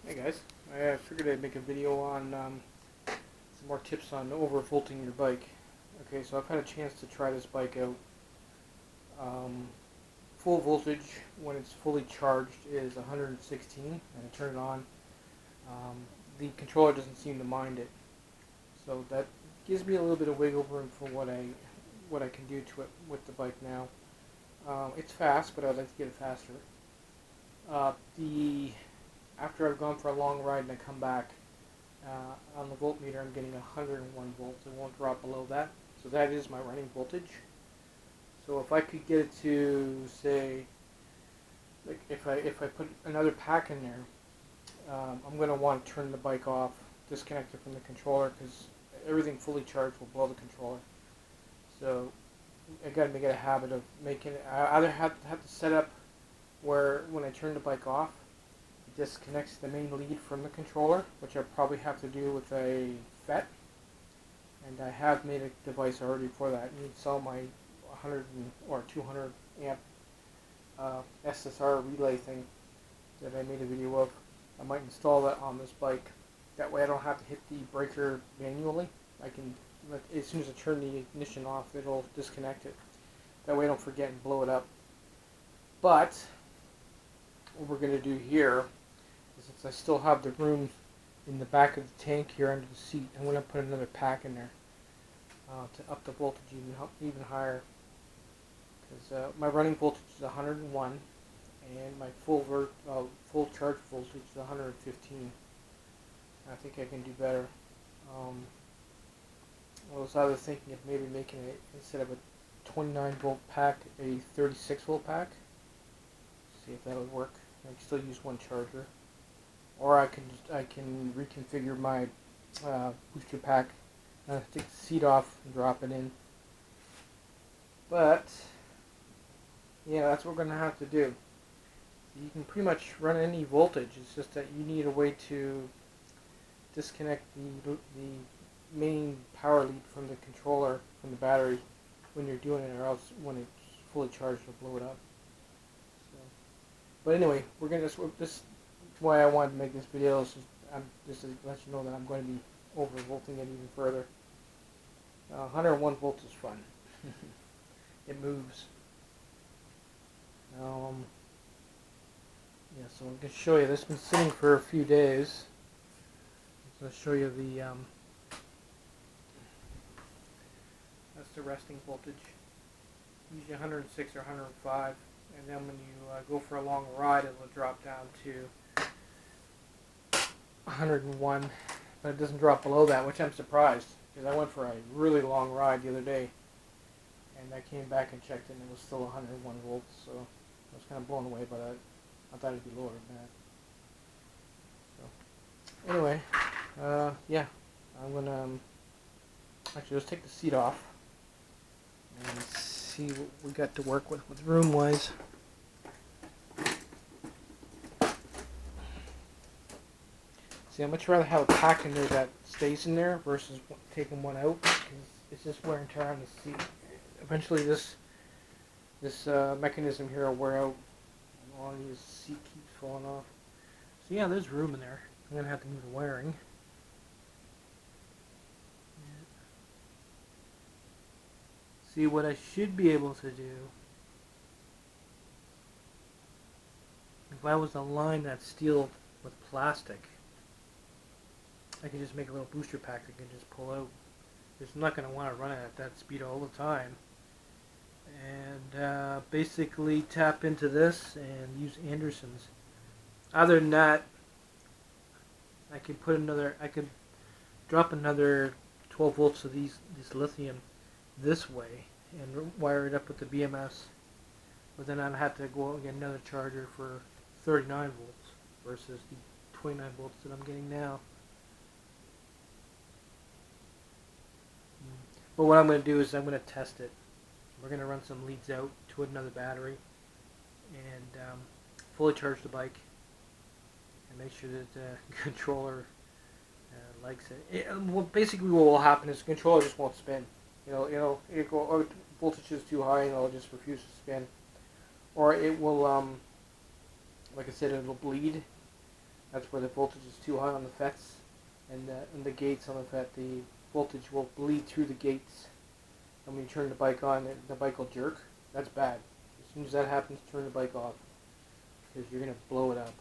Hey guys, I figured I'd make a video on some more tips on overvolting your bike. Okay, so I've had a chance to try this bike out. Full voltage when it's fully charged is 116, and I turn it on. The controller doesn't seem to mind it, so that gives me a little bit of wiggle room for what I can do to it with the bike now. It's fast, but I'd like to get it faster. After I've gone for a long ride and I come back, on the voltmeter I'm getting 101 volts. It won't drop below that. So that is my running voltage. So if I could get it to, say, like if I put another pack in there, I'm going to want to turn the bike off, disconnect it from the controller, because everything fully charged will blow the controller. So I got to make it a habit of making it. I either have to set up where when I turn the bike off, disconnects the main lead from the controller, which I probably have to do with a FET, and I have made a device already for that. You install my 100 or 200 amp SSR relay thing that I made a video of. I might install that on this bike. That way I don't have to hit the breaker manually. I can, as soon as I turn the ignition off, it'll disconnect it. That way I don't forget and blow it up. But what we're going to do here, since I still have the room in the back of the tank here under the seat, I'm going to put another pack in there to up the voltage even higher. Because my running voltage is 101, and my full charge voltage is 115. I think I can do better. I was either thinking of maybe making it, instead of a 29 volt pack, a 36 volt pack. See if that would work. I can still use one charger. Or I can reconfigure my booster pack, take the seat off and drop it in. But yeah, that's what we're going to have to do. You can pretty much run any voltage. It's just that you need a way to disconnect the main power lead from the controller, from the battery, when you're doing it, or else when it's fully charged, it'll blow it up. So, but anyway, we're going to this. Why I wanted to make this video is just to let you know that I'm going to be overvolting it even further. 101 volts is fun. It moves. Yeah, so I'm going to show you. This has been sitting for a few days. I'm going to show you the that's the resting voltage. Usually 106 or 105, and then when you go for a long ride, it will drop down to 101, but it doesn't drop below that, which I'm surprised, because I went for a really long ride the other day, and I came back and checked it, and it was still 101 volts, so I was kind of blown away by that. I thought it'd be lower than that. So, anyway, yeah, I'm going to, actually, let's take the seat off, and see what we got to work with room-wise. See, I'd much rather have a pack in there that stays in there versus taking one out, because it's just wear and tear on the seat. Eventually this mechanism here will wear out, and all the seat keeps falling off. So yeah, there's room in there. I'm going to have to move the wiring. Yeah. See, what I should be able to do, if I was to line that steel with plastic, I can just make a little booster pack that can just pull out. Because I'm not going to want to run it at that speed all the time. And basically tap into this and use Anderson's. Other than that, I could drop another 12 volts of this lithium this way and wire it up with the BMS. But then I'd have to go out and get another charger for 39 volts versus the 29 volts that I'm getting now. But what I'm going to do is I'm going to test it. We're going to run some leads out to another battery and fully charge the bike and make sure that the controller likes it. Well, basically what will happen is the controller just won't spin. It'll go, oh, voltage is too high, and it'll just refuse to spin. Or it will, like I said, it'll bleed. That's where the voltage is too high on the FETs and the gates on the FET. The voltage will bleed through the gates, and when you turn the bike on, the bike will jerk. That's bad. As soon as that happens, turn the bike off, because you're going to blow it up.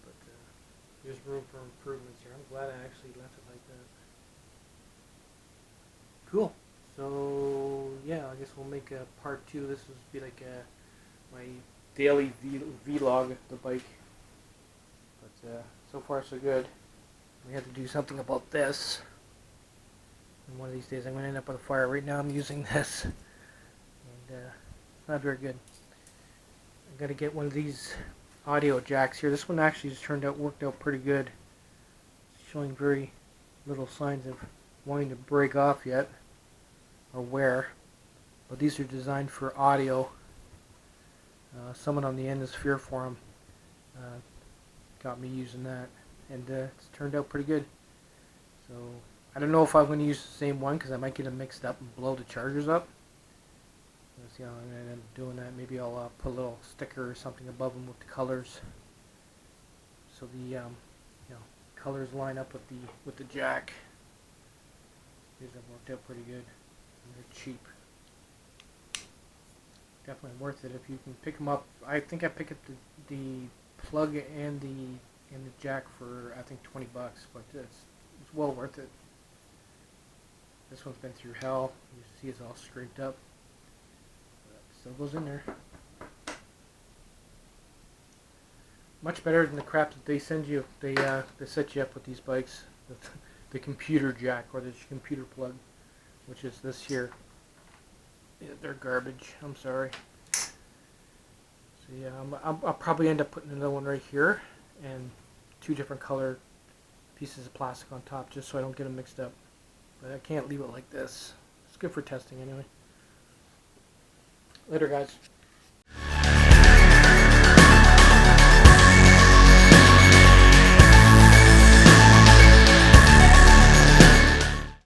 But there's room for improvements here. I'm glad I actually left it like that. Cool. So yeah, I guess we'll make a part 2. This will be like my daily vlog of the bike. But so far so good. We have to do something about this. And one of these days I'm going to end up with a fire. Right now I'm using this. And it's not very good. I'm going to get one of these audio jacks here. This one actually has worked out pretty good. It's showing very little signs of wanting to break off yet, or wear. But these are designed for audio. Someone on the Endosphere forum got me using that, and it's turned out pretty good. So I don't know if I'm going to use the same one, because I might get them mixed up and blow the chargers up. Let's see how I'm going to end up doing that. Maybe I'll put a little sticker or something above them with the colors, so the colors line up with the jack. These have worked out pretty good, and they're cheap. Definitely worth it if you can pick them up. I think I picked up the plug and the jack for, I think, 20 bucks, but it's well worth it. This one's been through hell. You see it's all scraped up, but it still goes in there. Much better than the crap that they send you. They set you up with these bikes with the computer jack or the computer plug, which is this here. Yeah, they're garbage. I'm sorry. So yeah, I'll probably end up putting another one right here and 2 different color pieces of plastic on top, just so I don't get them mixed up. But I can't leave it like this. It's good for testing anyway. Later, guys.